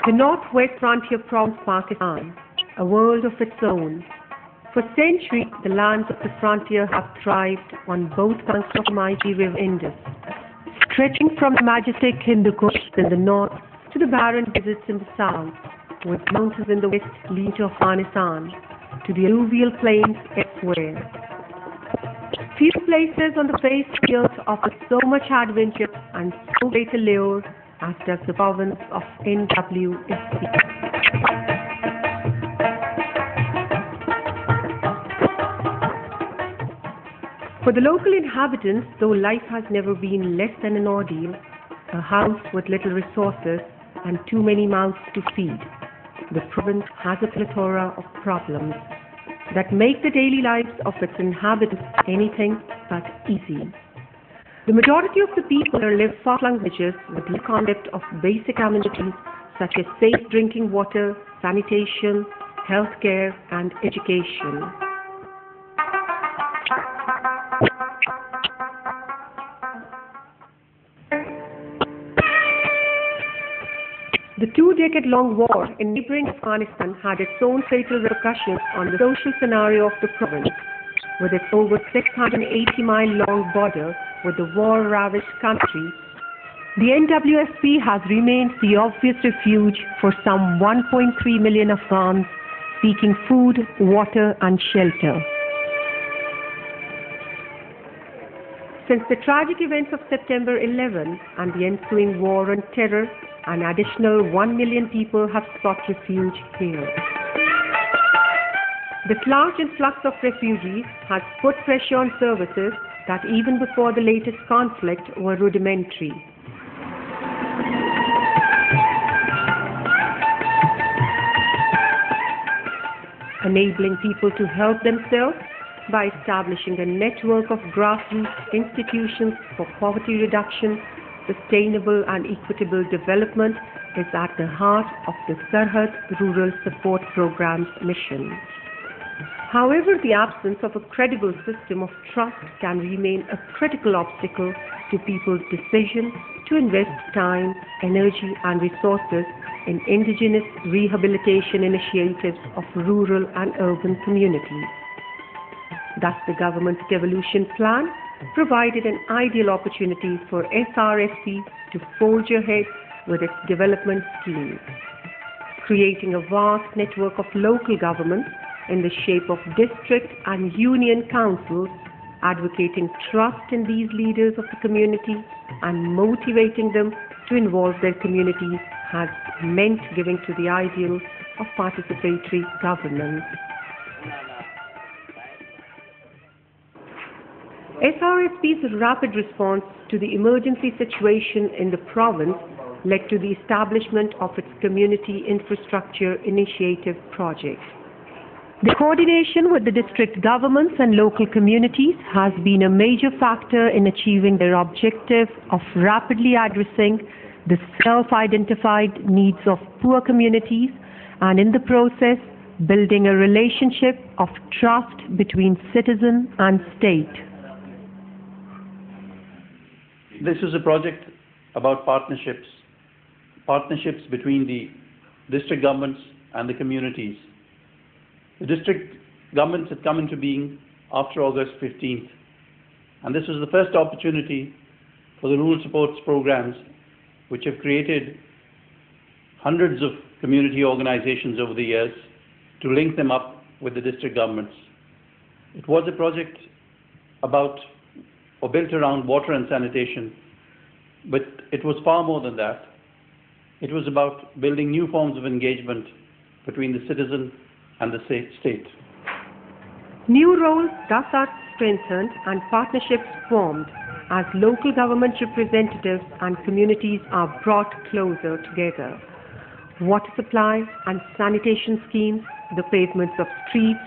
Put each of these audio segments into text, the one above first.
The northwest frontier province Pakistan, a world of its own. For centuries, the lands of the frontier have thrived on both banks of the mighty river Indus, stretching from the majestic Hindu Kush in the north to the barren deserts in the south, with mountains in the west leading to Afghanistan, to the alluvial plains elsewhere. Few places on the face of the earth offer so much adventure and so great a lure as does the province of NWSP. For the local inhabitants, though life has never been less than an ordeal, a house with little resources and too many mouths to feed, the province has a plethora of problems that make the daily lives of its inhabitants anything but easy. The majority of the people here live far-flung villages with the concept of basic amenities such as safe drinking water, sanitation, healthcare, and education. The two-decade-long war in neighboring Afghanistan had its own fatal repercussions on the social scenario of the province, with its over 680-mile-long border with the war-ravaged country. The NWSP has remained the obvious refuge for some 1.3 million Afghans seeking food, water, and shelter. Since the tragic events of September 11 and the ensuing war on terror, an additional 1 million people have sought refuge here. This large influx of refugees has put pressure on services that even before the latest conflict were rudimentary. Enabling people to help themselves by establishing a network of grassroots institutions for poverty reduction, sustainable and equitable development is at the heart of the Sarhad Rural Support Program's mission. However, the absence of a credible system of trust can remain a critical obstacle to people's decision to invest time, energy, and resources in indigenous rehabilitation initiatives of rural and urban communities. Thus, the government's devolution plan provided an ideal opportunity for SRSP to forge ahead with its development schemes, creating a vast network of local governments in the shape of district and union councils, advocating trust in these leaders of the community and motivating them to involve their communities has meant giving to the ideals of participatory governance. SRSP's rapid response to the emergency situation in the province led to the establishment of its Community Infrastructure Initiative project. The coordination with the district governments and local communities has been a major factor in achieving their objective of rapidly addressing the self-identified needs of poor communities and in the process building a relationship of trust between citizen and state. This is a project about partnerships between the district governments and the communities. The district governments had come into being after August 15th, and this was the first opportunity for the rural supports programs, which have created hundreds of community organizations over the years, to link them up with the district governments. It was a project about or built around water and sanitation, but it was far more than that. It was about building new forms of engagement between the citizen and the state. New roles thus are strengthened and partnerships formed as local government representatives and communities are brought closer together. Water supply and sanitation schemes, the pavements of streets,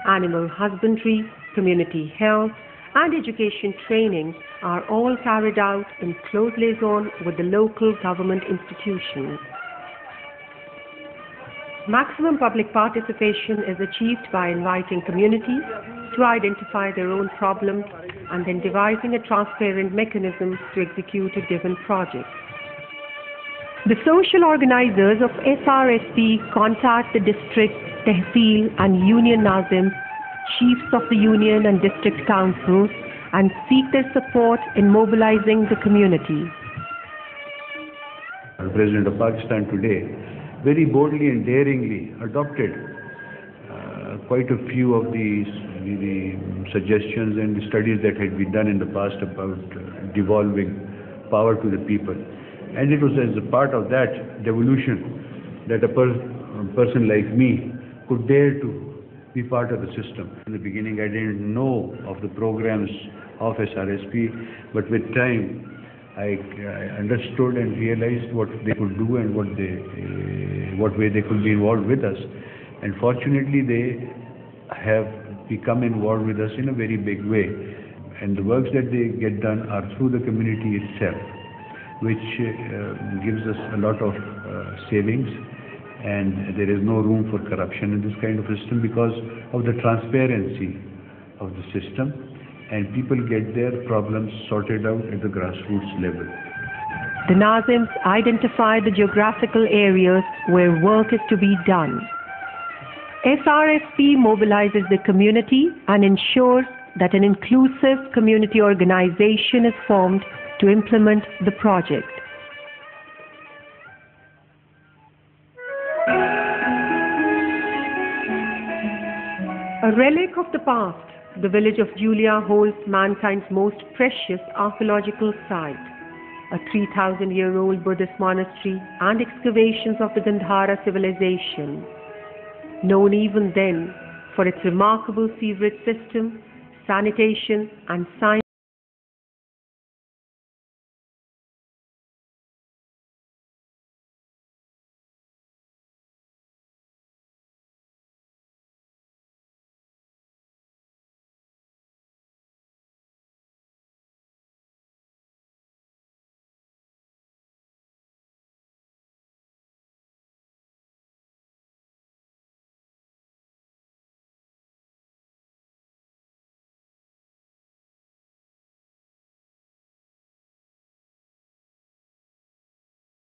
animal husbandry, community health, and education training are all carried out in close liaison with the local government institutions. Maximum public participation is achieved by inviting communities to identify their own problems and then devising a transparent mechanism to execute a given project. The social organizers of SRSP contact the district, tehsil and union nazims, chiefs of the union and district councils, and seek their support in mobilizing the community. The President of Pakistan today very boldly and daringly adopted quite a few of the suggestions and the studies that had been done in the past about devolving power to the people. And it was as a part of that devolution that a person like me could dare to be part of the system. In the beginning I didn't know of the programs of SRSP, but with time I understood and realized what they could do and what way they could be involved with us. And fortunately they have become involved with us in a very big way. And the works that they get done are through the community itself, which gives us a lot of savings, and there is no room for corruption in this kind of system because of the transparency of the system, and people get their problems sorted out at the grassroots level. The Nazims identify the geographical areas where work is to be done. SRSP mobilizes the community and ensures that an inclusive community organization is formed to implement the project. A relic of the past, the village of Julia holds mankind's most precious archaeological site, a 3,000-year-old Buddhist monastery and excavations of the Gandhara civilization, known even then for its remarkable sewerage system, sanitation and science.